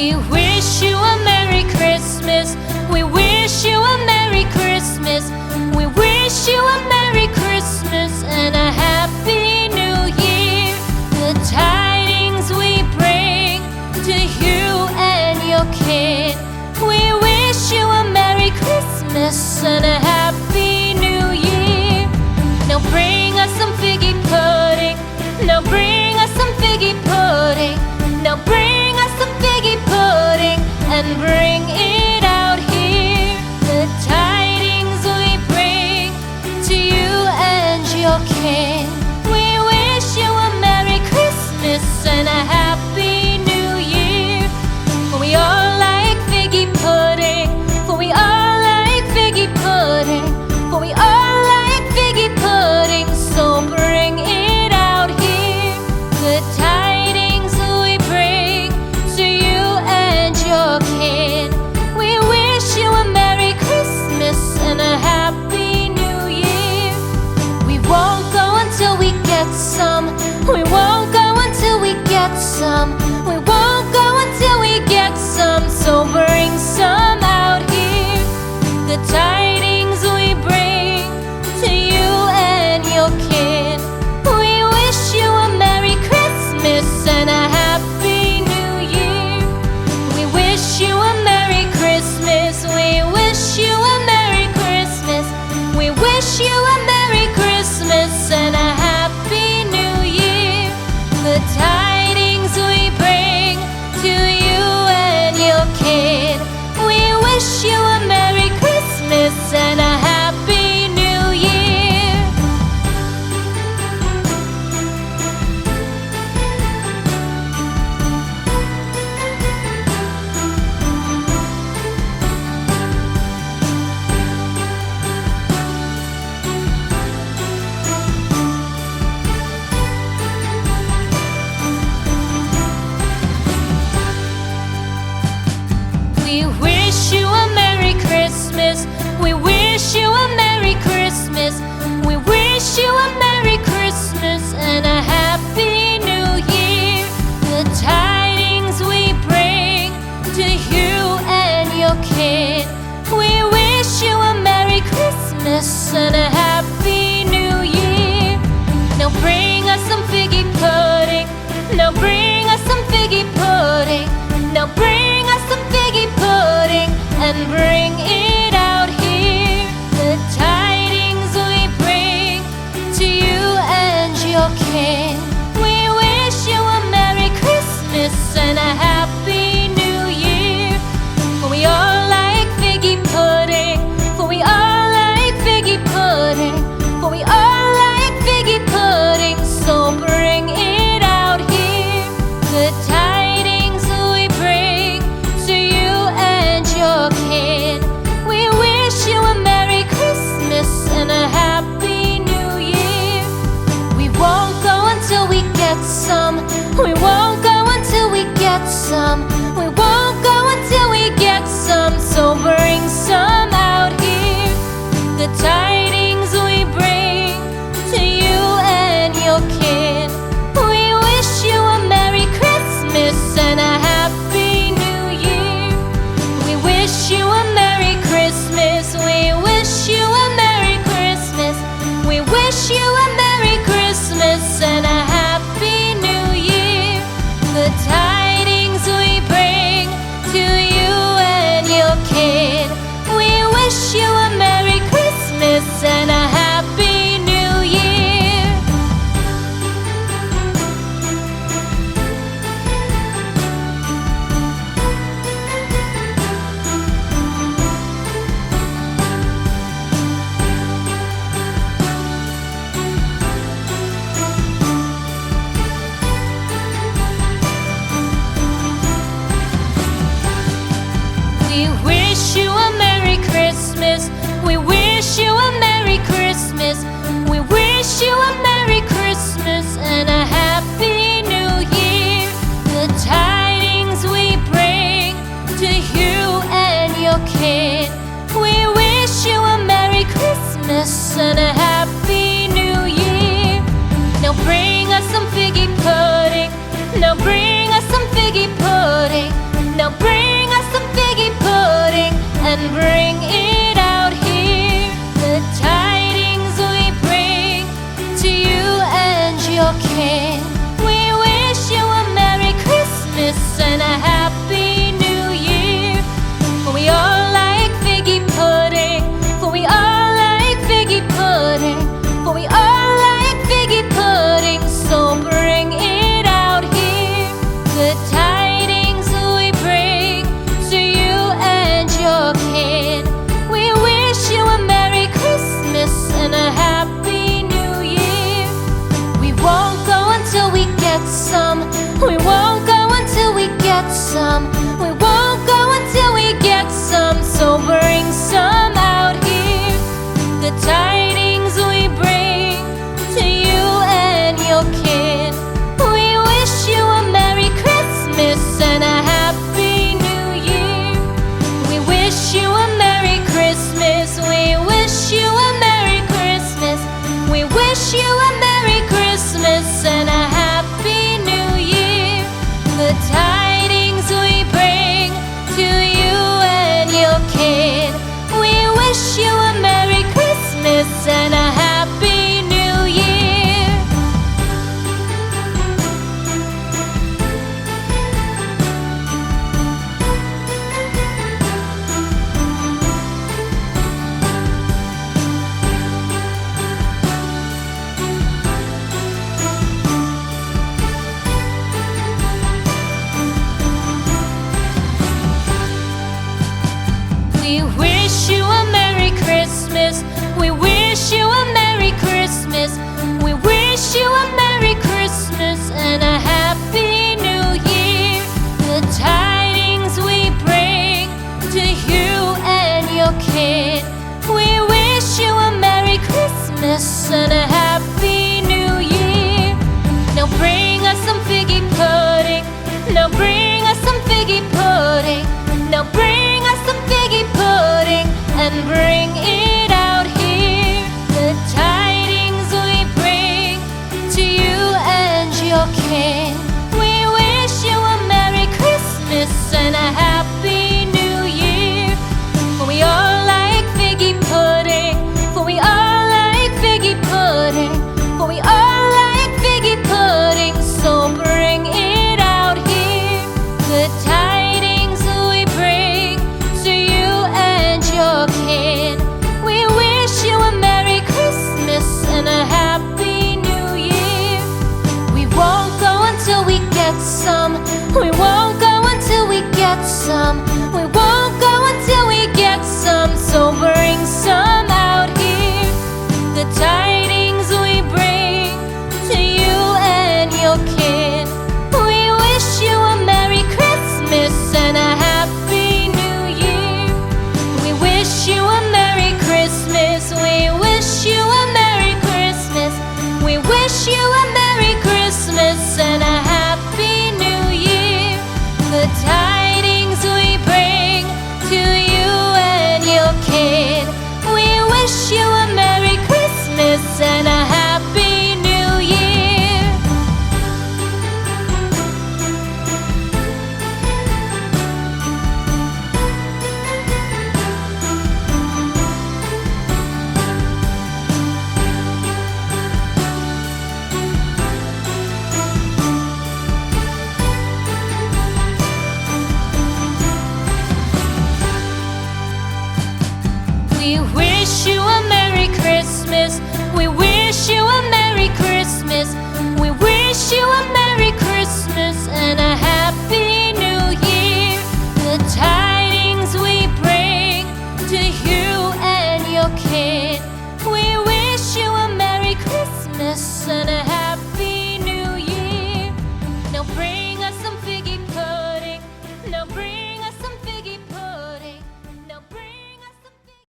We wish you a Merry Christmas. We wish you a Merry Christmas. We wish you a Merry Christmas and a Happy New Year. The tidings we bring to you and your kin. We wish you a Merry Christmas and a Happy New Year. Now bring us some figgy pudding. Now bring us some figgy pudding. Now bring us some figgy pudding and bring it out here. The tidings we bring to you and your kin. We wish you a Merry Christmas and a Happy New Year. For we all like figgy pudding. For we all like figgy pudding. For we all like figgy pudding. So bring it out here. The tidings we bring to you and your kin. We wish you a Merry Christmas and a Happy New Year. We won't go until we get some. We won't go until we get some. We won't go until we get some. So bring some out here. The tidings we bring to you and your kin. We wish you a Merry Christmas and a Happy New Year. We wish you a Merry Christmas. We wish you a Merry Christmas. We wish you a Merry Christmas and a Happy New Year. The tidings we bring to you and your kin. We wish you a Merry Christmas and a Happy New Year. We wish you a Merry Christmas. We wish you a Merry Christmas. We wish you a Merry Christmas and a Happy New Year. The tidings we bring to you and your kin. We wish you a Merry Christmas and a Happy New Year. Now bring us some figgy pudding. Now bring us some figgy pudding. Now bring us some figgy pudding and bring it out here. The tidings we bring to you and your kin. We wish you a Merry Christmas and a Happy New Year. For we all like figgy pudding. For we all like figgy pudding. For we all like figgy pudding. So bring it out here. The tidings we bring to you and your kin. We wish you a Merry Christmas and a Happy New Year. We won't go until we get some. We won't go until we get some. We won't go until we get some. So bring some out here. The tidings we bring to you and your kin. We wish you a Merry Christmas and a Happy New Year. We wish you a Merry Christmas. We wish you a Merry Christmas. We wish you a Merry Christmas and a Happy New your kid. We wish you a Merry Christmas and a Happy New Year. For we all like figgy pudding. For we all like figgy pudding. For we all like figgy pudding. So bring it out here. Good tidings we bring to you and your kid. We wish you a Merry Christmas and a Happy New Year. We won't go until we get some. We won't go until we get some. We won't go until we get some. So bring some out here. The tidings we bring to you and your kid. We wish you a Merry Christmas and a Happy New Year. We wish you a Merry Christmas. We wish you a Merry Christmas. We wish you a Merry Christmas and a Happy New Year. The tidings we bring to you and your kid. We wish you a Merry Christmas and a Happy New Year. We wish you a Merry Christmas. We wish you a Merry Christmas. We wish you a Merry Christmas and a Happy New Year. The tidings we bring to you and your kid. We wish you a Merry Christmas and a Happy New Year. Now bring us some figgy pudding. Now bring us some figgy pudding. Now bring us some figgy pudding and bring it out here. The tidings we bring to you and your kid. We wish you a Merry Christmas and a Happy New Year. For we all like figgy pudding. For we all like figgy pudding. For we all like figgy pudding. So bring it out here. The tidings we bring to you and your kid. We wish you a Merry Christmas and a Happy New Year. We won't go until we get some. We won't go until we get some. We won't go until we get some. So bring some out here. The tidings we bring to you and your kid. We wish you a Merry Christmas and a Happy New Year. We wish you a Merry Christmas. We wish you a Merry Christmas. We wish you a Merry Christmas and a Happy New Year. The tidings we bring to you and your kid. We wish you a Merry Christmas and a Happy New Year. We wish you a Merry Christmas. We wish you a Merry Christmas. We wish you a Merry Christmas and a Happy New Year. The tidings we bring to you and your kid. We wish you a Merry Christmas and a